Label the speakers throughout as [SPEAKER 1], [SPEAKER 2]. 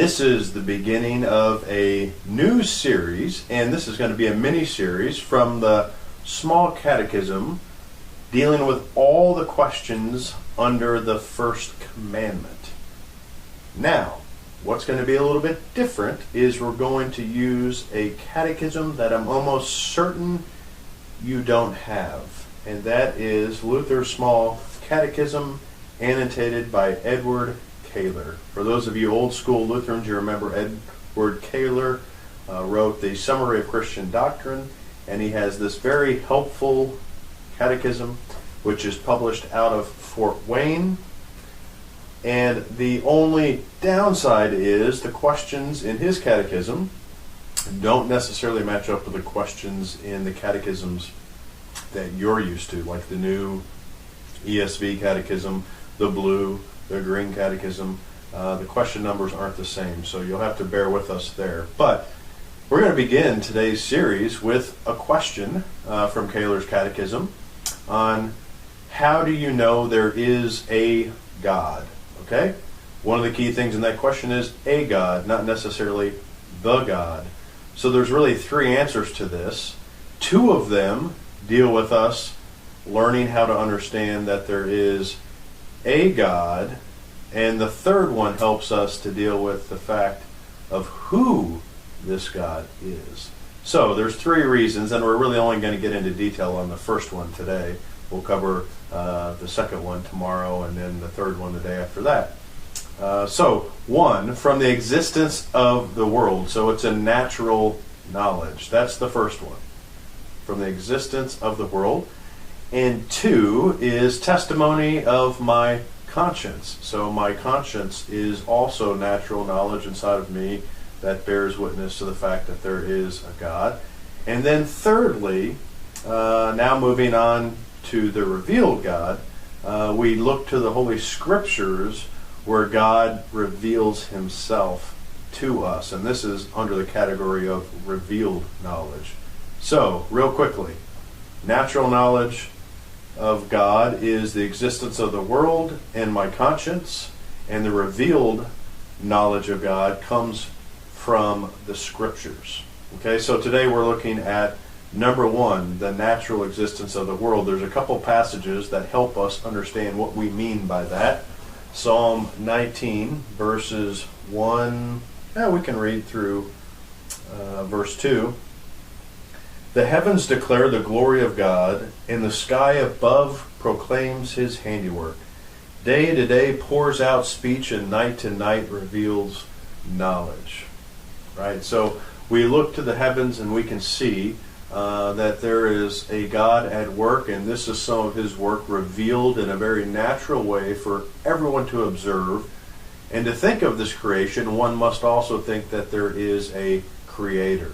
[SPEAKER 1] This is the beginning of a new series, and this is going to be a mini-series from the Small Catechism dealing with all the questions under the first commandment. Now, what's going to be a little bit different is we're going to use a catechism that I'm almost certain you don't have, and that is Luther's Small Catechism, annotated by Edward Kaler. For those of you old school Lutherans, you remember Edward Kaler wrote the Summary of Christian Doctrine, and he has this very helpful catechism which is published out of Fort Wayne. And the only downside is the questions in his catechism don't necessarily match up with the questions in the catechisms that you're used to, like the new ESV catechism, the blue, the green catechism. The question numbers aren't the same, so you'll have to bear with us there. But we're going to begin today's series with a question from Kaler's catechism on how do you know there is a God? Okay? One of the key things in that question is a God, not necessarily the God. So there's really three answers to this. Two of them deal with us learning how to understand that there is a God, and the third one helps us to deal with the fact of who this God is. So there's three reasons, and we're really only going to get into detail on the first one today. We'll cover the second one tomorrow, and then the third one the day after that. So, one, from the existence of the world. So it's a natural knowledge. That's the first one. From the existence of the world. And two is testimony of my conscience. So my conscience is also natural knowledge inside of me that bears witness to the fact that there is a God. And then thirdly, now moving on to the revealed God, we look to the Holy Scriptures where God reveals himself to us. And this is under the category of revealed knowledge. So, real quickly, natural knowledge of God is the existence of the world and my conscience, and the revealed knowledge of God comes from the Scriptures. Okay, so today we're looking at number one, the natural existence of the world. There's a couple passages that help us understand what we mean by that. Psalm 19, verses 1, we can read through verse 2. The heavens declare the glory of God, and the sky above proclaims his handiwork. Day to day pours out speech, and night to night reveals knowledge. Right? So we look to the heavens and we can see that there is a God at work, and this is some of his work revealed in a very natural way for everyone to observe. And to think of this creation, one must also think that there is a creator.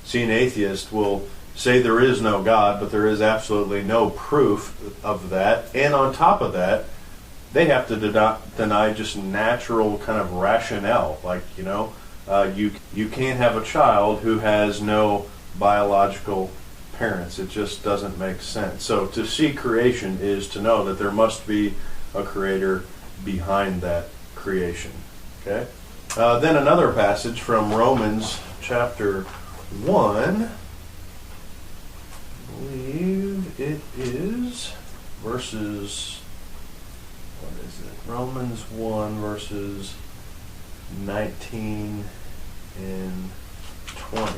[SPEAKER 1] See, an atheist will say there is no God, but there is absolutely no proof of that. And on top of that, they have to deny just natural kind of rationale. Like, you can't have a child who has no biological parents. It just doesn't make sense. So to see creation is to know that there must be a creator behind that creation. Okay. Then another passage from Romans chapter 1. I believe it is verses, Romans 1 verses 19 and 20.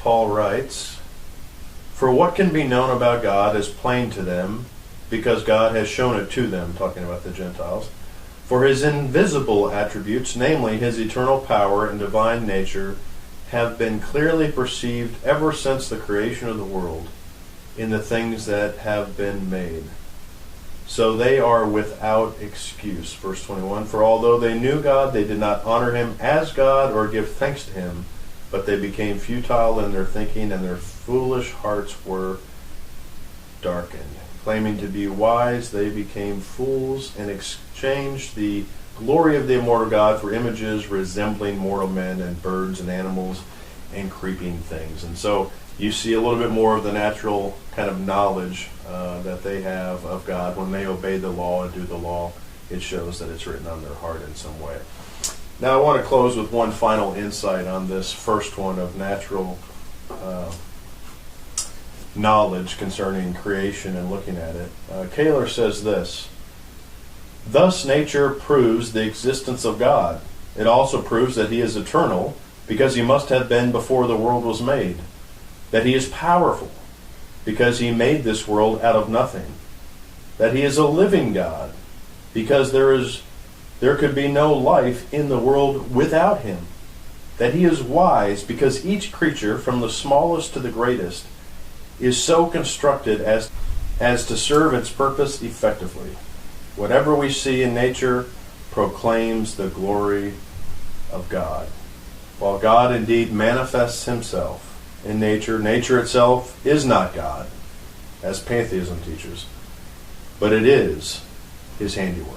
[SPEAKER 1] Paul writes, "For what can be known about God is plain to them, because God has shown it to them," talking about the Gentiles. "For his invisible attributes, namely his eternal power and divine nature, have been clearly perceived ever since the creation of the world in the things that have been made. So they are without excuse." Verse 21, "For although they knew God, they did not honor him as God or give thanks to him, but they became futile in their thinking, and their foolish hearts were darkened. Claiming to be wise, they became fools and exchanged the glory of the immortal God for images resembling mortal men and birds and animals and creeping things." And so you see a little bit more of the natural kind of knowledge that they have of God. When they obey the law and do the law, it shows that it's written on their heart in some way. Now I want to close with one final insight on this first one of natural knowledge concerning creation and looking at it. Kaler says this: thus nature proves the existence of God. It also proves that he is eternal, because he must have been before the world was made. That he is powerful, because he made this world out of nothing. That he is a living God, because there could be no life in the world without him. That he is wise, because each creature, from the smallest to the greatest, is so constructed as to serve its purpose effectively. Whatever we see in nature proclaims the glory of God. While God indeed manifests himself in nature, nature itself is not God, as pantheism teaches, but it is his handiwork.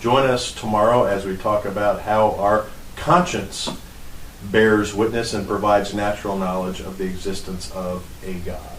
[SPEAKER 1] Join us tomorrow as we talk about how our conscience bears witness and provides natural knowledge of the existence of a God.